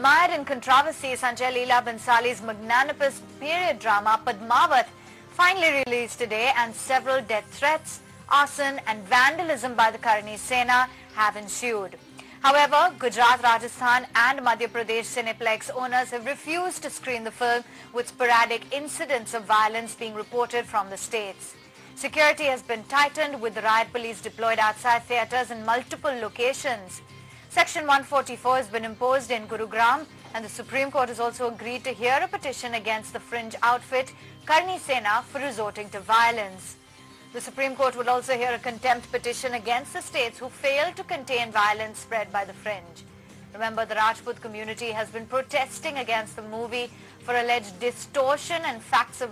mired in controversy, Sanjay Leela Bhansali's magnanimous period drama Padmavat finally released today, and several death threats, arson and vandalism by the Karni Sena have ensued. However, Gujarat, Rajasthan and Madhya Pradesh Cineplex owners have refused to screen the film, with sporadic incidents of violence being reported from the states. Security has been tightened, with the riot police deployed outside theatres in multiple locations. Section 144 has been imposed in Gurugram, and the Supreme Court has also agreed to hear a petition against the fringe outfit Karni Sena for resorting to violence. The Supreme Court will also hear a contempt petition against the states who failed to contain violence spread by the fringe. Remember, the Rajput community has been protesting against the movie for alleged distortion and facts of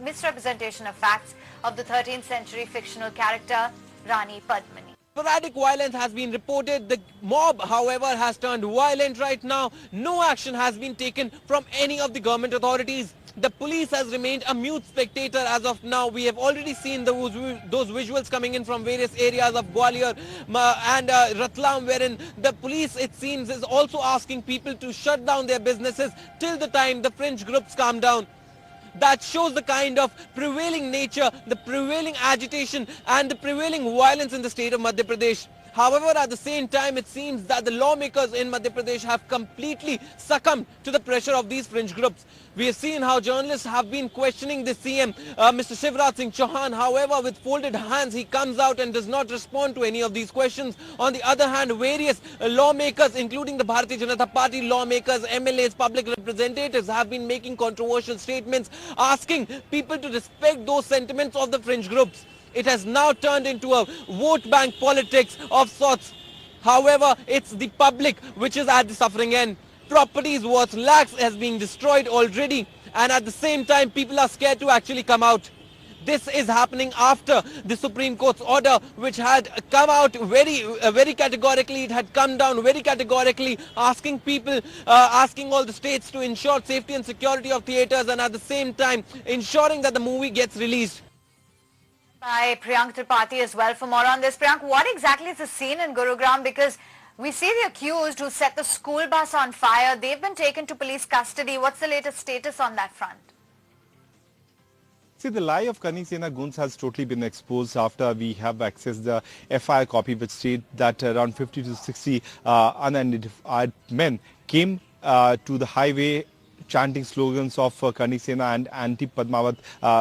misrepresentation of facts of the 13th century fictional character Rani Padmini. Sporadic violence has been reported. The mob, however, has turned violent right now. No action has been taken from any of the government authorities. The police has remained a mute spectator as of now. We have already seen those visuals coming in from various areas of Gwalior and Ratlam, wherein the police, it seems, is also asking people to shut down their businesses till the time the fringe groups calm down. That shows the kind of prevailing nature, the prevailing agitation and the prevailing violence in the state of Madhya Pradesh. However, at the same time, it seems that the lawmakers in Madhya Pradesh have completely succumbed to the pressure of these fringe groups. We have seen how journalists have been questioning the CM, Mr. Shivraj Singh Chauhan. However, with folded hands, he comes out and does not respond to any of these questions. On the other hand, various lawmakers, including the Bharatiya Janata Party lawmakers, MLAs, public representatives, have been making controversial statements, asking people to respect those sentiments of the fringe groups. It has now turned into a vote bank politics of sorts. However, it's the public which is at the suffering end. Properties worth lakhs has been destroyed already, and at the same time people are scared to actually come out. This is happening after the Supreme Court's order, which had come out very categorically. It had come down very categorically, asking people, asking all the states to ensure safety and security of theatres, and at the same time ensuring that the movie gets released. By Priyank Tripathi as well for more on this. Priyank, what exactly is the scene in Gurugram? Because we see the accused who set the school bus on fire. They've been taken to police custody. What's the latest status on that front? See, the lie of Karni Sena goons has totally been exposed after we have accessed the FIR copy, which states that around 50 to 60 unidentified men came to the highway chanting slogans of Karni Sena and anti-Padmavat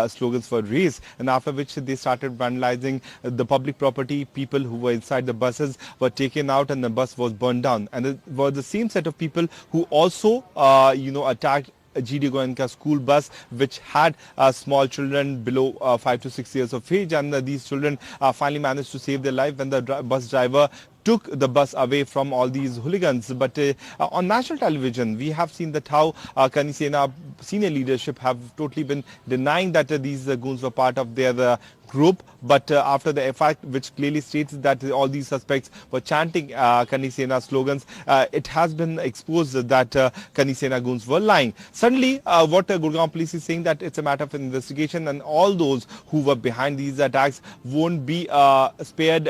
slogans for race, and after which they started vandalizing the public property. People who were inside the buses were taken out and the bus was burned down. And it was the same set of people who also, attacked GD Goenka school bus, which had small children below 5 to 6 years of age, and these children finally managed to save their life when the bus driver took the bus away from all these hooligans. But on national television, we have seen that how Karni Sena senior leadership have totally been denying that these goons were part of their group. But after the FIR, which clearly states that all these suspects were chanting Karni Sena slogans, it has been exposed that Karni Sena goons were lying. Suddenly, what Gurgaon police is saying that it's a matter of investigation, and all those who were behind these attacks won't be spared.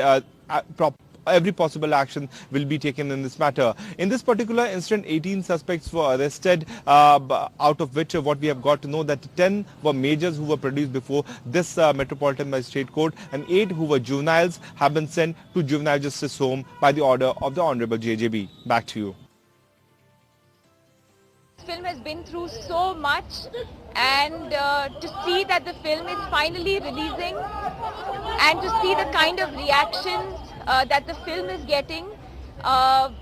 Every possible action will be taken in this matter. In this particular incident, 18 suspects were arrested, out of which what we have got to know that 10 were majors who were produced before this Metropolitan Magistrate Court, and 8 who were juveniles have been sent to juvenile justice home by the order of the Honorable JJB. Back to you. This film has been through so much, and to see that the film is finally releasing and to see the kind of reactions that the film is getting, the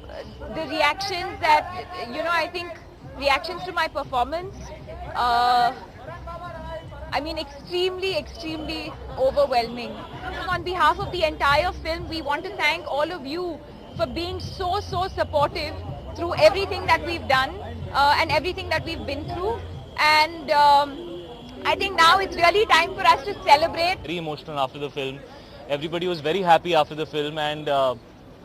reactions that, I think reactions to my performance, I mean, extremely overwhelming. On behalf of the entire film, we want to thank all of you for being so supportive through everything that we've done and everything that we've been through. And I think now it's really time for us to celebrate. Very emotional after the film. Everybody was very happy after the film, and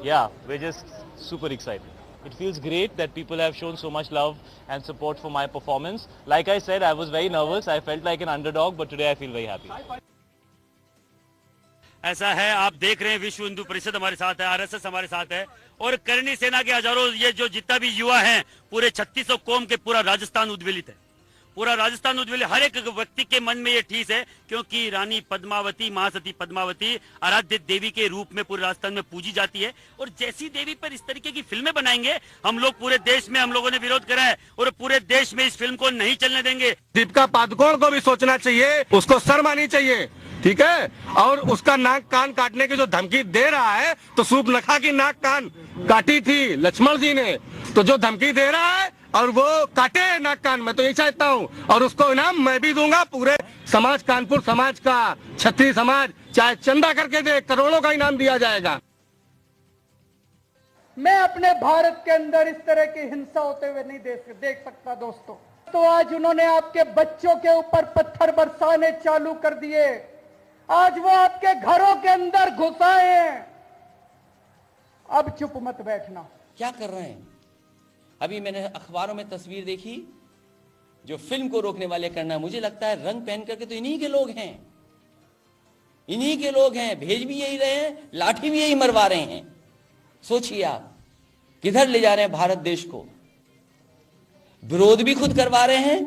yeah, we're just super excited. It feels great that people have shown so much love and support for my performance. Like I said, I was very nervous. I felt like an underdog, but today I feel very happy. ऐसा है। आप देख रहे हैं विश्व हिंदू परिषद हमारे साथ है, आरएसएस हमारे साथ है और करणी सेना के हजारों ये जो जितना भी युवा हैं पूरे 3600 कौम के पूरा राजस्थान उद्वेलित है, पूरा राजस्थान उद्वेलित। हर एक व्यक्ति के मन में ये ठीस है क्योंकि रानी पद्मावती, महासती पद्मावती आराध्य देवी के रूप में पूरे राजस्थान में पूजी जाती है और जैसी देवी पर इस तरीके की फिल्में बनाएंगे हम लोग पूरे देश में, हम लोगों ने विरोध करा है और पूरे देश में इस फिल्म को नहीं चलने देंगे। दीपिका पादुकोण को भी सोचना चाहिए, उसको शर्म आनी चाहिए, ठीक है। और उसका नाक कान काटने की जो धमकी दे रहा है तो सूर्पनखा की नाक कान काटी थी लक्ष्मण जी ने, तो जो धमकी दे रहा है और वो काटे नाक कान, मैं तो यही चाहता हूँ और उसको इनाम मैं भी दूंगा। पूरे समाज, कानपुर समाज का, क्षत्रिय समाज चाहे चंदा करके दे, करोड़ों का इनाम दिया जाएगा। मैं अपने भारत के अंदर इस तरह की हिंसा होते हुए नहीं देख सकता दोस्तों। तो आज उन्होंने आपके बच्चों के ऊपर पत्थर बरसाने चालू कर दिए, आज वो आपके घरों के अंदर घुसाए हैं। अब चुप मत बैठना। क्या कर रहे हैं? अभी मैंने अखबारों में तस्वीर देखी, जो फिल्म को रोकने वाले करना, मुझे लगता है रंग पहन करके तो इन्हीं के लोग हैं, इन्हीं के लोग हैं। भेज भी यही रहे हैं, लाठी भी यही मरवा रहे हैं। सोचिए आप किधर ले जा रहे हैं भारत देश को। विरोध भी खुद करवा रहे हैं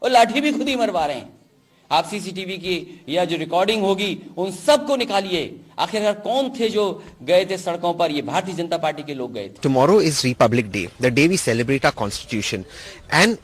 और लाठी भी खुद ही मरवा रहे हैं। आप सीसीटीवी की या जो रिकॉर्डिंग होगी उन सबको निकालिए, आखिरकार कौन थे जो गए थे सड़कों पर? ये भारतीय जनता पार्टी के लोग गए थे। Tomorrow is Republic Day, the day we celebrate our constitution, and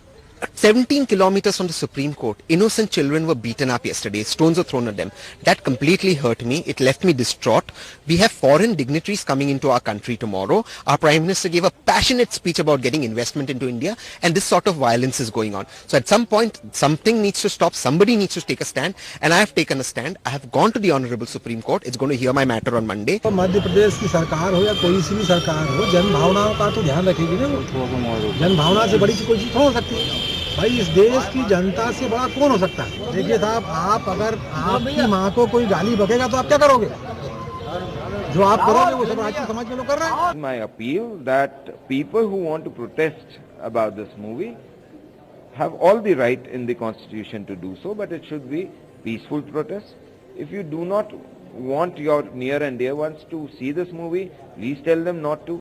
17 kilometers from the Supreme Court, innocent children were beaten up yesterday. Stones were thrown at them. That completely hurt me. It left me distraught. We have foreign dignitaries coming into our country tomorrow. Our Prime Minister gave a passionate speech about getting investment into India, and this sort of violence is going on. So at some point, something needs to stop. Somebody needs to take a stand, and I have taken a stand. I have gone to the Honorable Supreme Court. It's going to hear my matter on Monday. Madhya Pradesh की सरकार हो या कोई सी भी सरकार हो, जन भावनाओं का तो ध्यान रखेगी ना। जन भावना से बड़ी कोई चीज हो सकती है भाई? इस देश की जनता से बड़ा कौन हो सकता है? देखिए साहब, आप अगर आपकी माँ को कोई गाली बकेगा तो आप क्या करोगे? जो आप करोगे वो सब आज समाज में लोग कर रहे हैं। My appeal that people who want to protest about this movie have all the right in the constitution to do so, but it should be peaceful protest. If you do not want your near and dear ones to see this movie, please tell them not to.